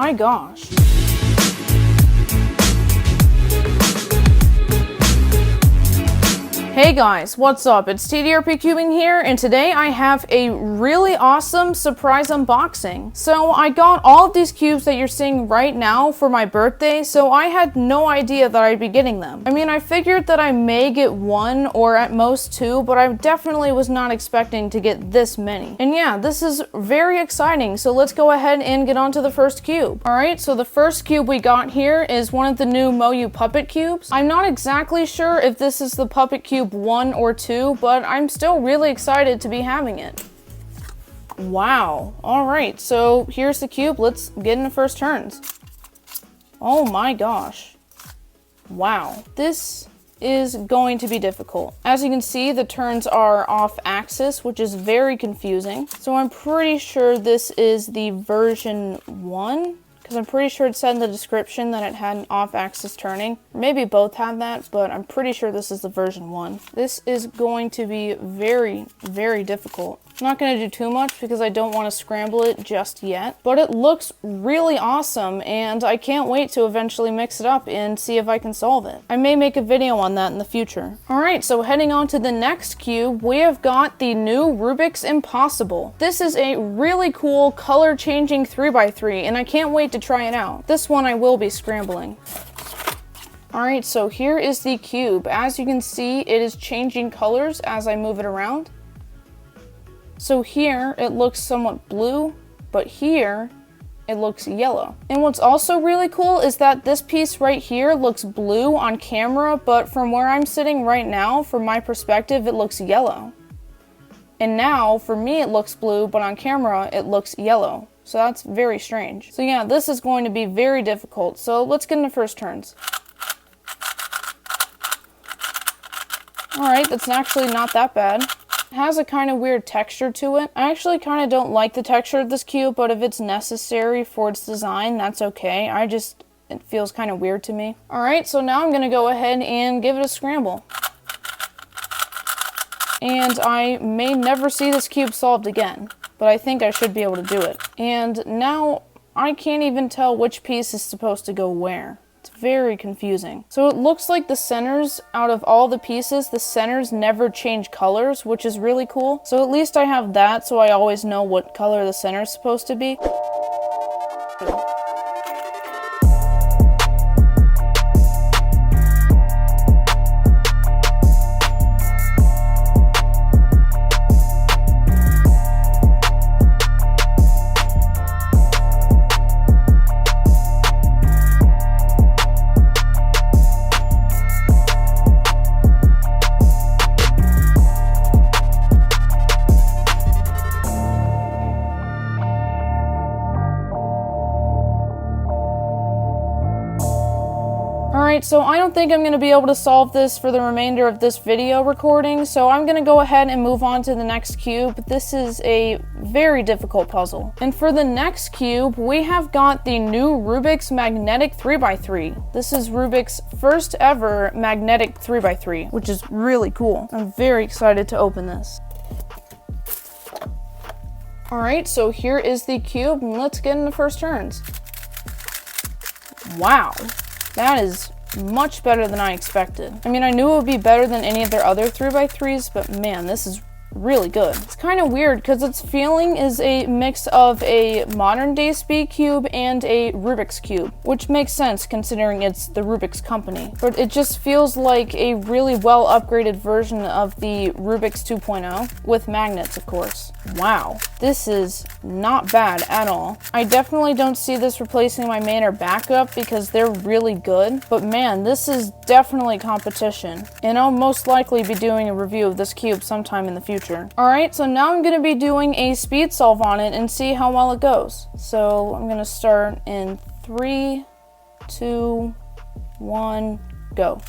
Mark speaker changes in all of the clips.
Speaker 1: my gosh. Hey guys, what's up? It's TDRP Cubing here, and today I have a really awesome surprise unboxing. So I got all of these cubes that you're seeing right now for my birthday, so I had no idea that I'd be getting them. I mean, I figured that I may get one or at most two, but I definitely was not expecting to get this many. And yeah, this is very exciting, so let's go ahead and get on to the first cube. Alright, so the first cube we got here is one of the new Moyu Puppet cubes. I'm not exactly sure if this is the Puppet Cube 1 or 2, but I'm still really excited to be having it. Wow. Alright, so here's the cube. Let's get into first turns. Oh my gosh. Wow. This is going to be difficult. As you can see, the turns are off axis, which is very confusing. So I'm pretty sure this is the version 1. Because I'm pretty sure it said in the description that it had an off-axis turning. Maybe both have that, but I'm pretty sure this is the version 1. This is going to be very, very difficult. I'm not going to do too much because I don't want to scramble it just yet. But it looks really awesome, and I can't wait to eventually mix it up and see if I can solve it. I may make a video on that in the future. Alright, so heading on to the next cube, we have got the new Rubik's Impossible. This is a really cool color-changing 3x3, and I can't wait to try it out. This one I will be scrambling. Alright, so here is the cube. As you can see, it is changing colors as I move it around. So here it looks somewhat blue, but here it looks yellow. And what's also really cool is that this piece right here looks blue on camera, but from where I'm sitting right now, from my perspective, it looks yellow. And now, for me, it looks blue, but on camera, it looks yellow. So that's very strange. So yeah, this is going to be very difficult. So let's get into first turns. Alright, that's actually not that bad. It has a kind of weird texture to it. I actually kind of don't like the texture of this cube, but if it's necessary for its design, that's okay. It feels kind of weird to me. Alright, so now I'm going to go ahead and give it a scramble. And I may never see this cube solved again, but I think I should be able to do it. And now I can't even tell which piece is supposed to go where. It's very confusing. So it looks like the centers, out of all the pieces, the centers never change colors, which is really cool. So at least I have that, so I always know what color the center is supposed to be. Alright, so I don't think I'm going to be able to solve this for the remainder of this video recording, so I'm going to go ahead and move on to the next cube. This is a very difficult puzzle. And for the next cube, we have got the new Rubik's Magnetic 3x3. This is Rubik's first ever magnetic 3x3, which is really cool. I'm very excited to open this. Alright, so here is the cube, and let's get into first turns. Wow, that is much better than I expected. I mean, I knew it would be better than any of their other 3x3s, but man, this is really good. It's kind of weird because its feeling is a mix of a modern day speed cube and a Rubik's cube, which makes sense considering it's the Rubik's company. But it just feels like a really well upgraded version of the Rubik's 2.0 with magnets, of course. Wow, this is not bad at all. I definitely don't see this replacing my main or backup because they're really good, but man, this is definitely competition. And I'll most likely be doing a review of this cube sometime in the future. Alright, so now I'm going to be doing a speed solve on it and see how well it goes. So I'm going to start in 3, 2, 1, go.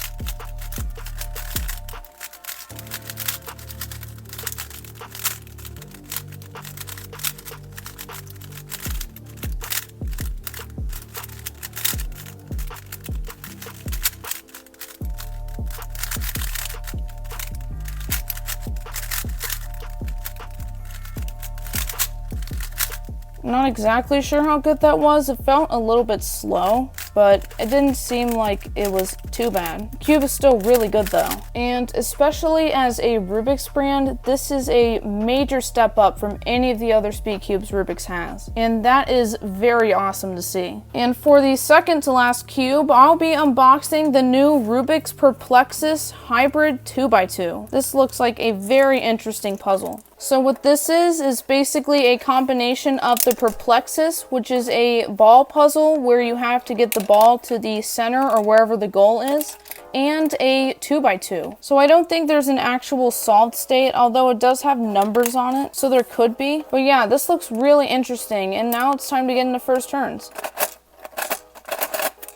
Speaker 1: Not exactly sure how good that was. It felt a little bit slow, but it didn't seem like it was too bad. The cube is still really good though. And especially as a Rubik's brand, this is a major step up from any of the other speed cubes Rubik's has. And that is very awesome to see. And for the second to last cube, I'll be unboxing the new Rubik's Perplexus Hybrid 2x2. This looks like a very interesting puzzle. So what this is basically a combination of the Perplexus, which is a ball puzzle where you have to get the ball to the center or wherever the goal is, and a 2x2. So I don't think there's an actual solved state, although it does have numbers on it, so there could be. But yeah, this looks really interesting, and now it's time to get into first turns.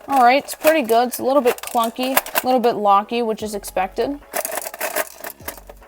Speaker 1: Alright, it's pretty good. It's a little bit clunky, a little bit locky, which is expected.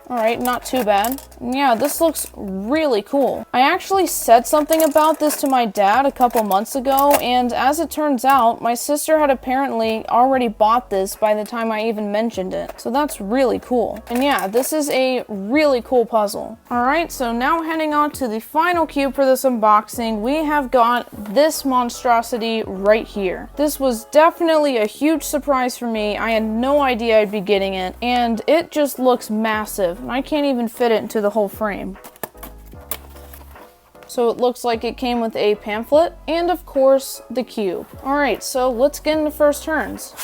Speaker 1: Alright, not too bad. And yeah, this looks really cool. I actually said something about this to my dad a couple months ago, and as it turns out, my sister had apparently already bought this by the time I even mentioned it. So that's really cool. And yeah, this is a really cool puzzle. Alright, so now heading on to the final cube for this unboxing, we have got this monstrosity right here. This was definitely a huge surprise for me. I had no idea I'd be getting it, and it just looks massive. And I can't even fit it into the whole frame. So it looks like it came with a pamphlet and of course the cube. Alright, so let's get into first turns.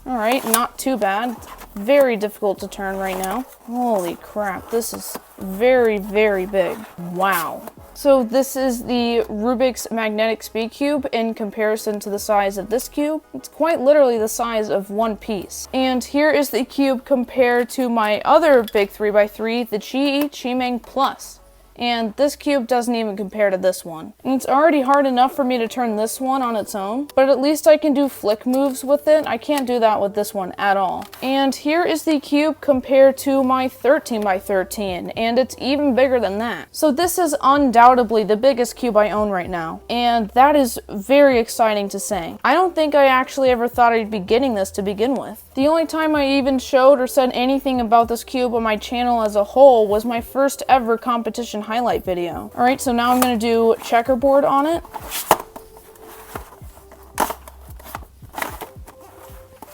Speaker 1: Alright, not too bad. Very difficult to turn right now. Holy crap, this is very, very big. Wow. So this is the Rubik's Magnetic Speed Cube in comparison to the size of this cube. It's quite literally the size of one piece. And here is the cube compared to my other big 3x3, the Chimeng Plus. And this cube doesn't even compare to this one. And it's already hard enough for me to turn this one on its own, but at least I can do flick moves with it. I can't do that with this one at all. And here is the cube compared to my 13x13, and it's even bigger than that. So this is undoubtedly the biggest cube I own right now, and that is very exciting to say. I don't think I actually ever thought I'd be getting this to begin with. The only time I even showed or said anything about this cube on my channel as a whole was my first ever competition highlight video. Alright, so now I'm going to do checkerboard on it.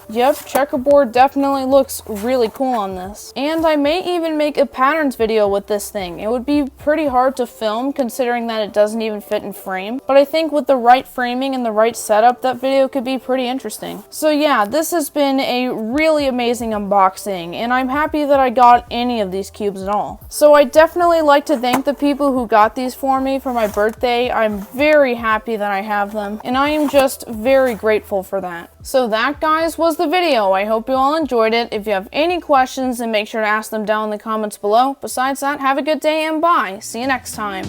Speaker 1: Yep, checkerboard definitely looks really cool on this. And I may even make a patterns video with this thing. It would be pretty hard to film considering that it doesn't even fit in frame. But I think with the right framing and the right setup, that video could be pretty interesting. So yeah, this has been a really amazing unboxing, and I'm happy that I got any of these cubes at all. So I definitely like to thank the people who got these for me for my birthday. I'm very happy that I have them, and I am just very grateful for that. So that, guys, was the video. I hope you all enjoyed it. If you have any questions, then make sure to ask them down in the comments below. Besides that, have a good day and bye. See you next time.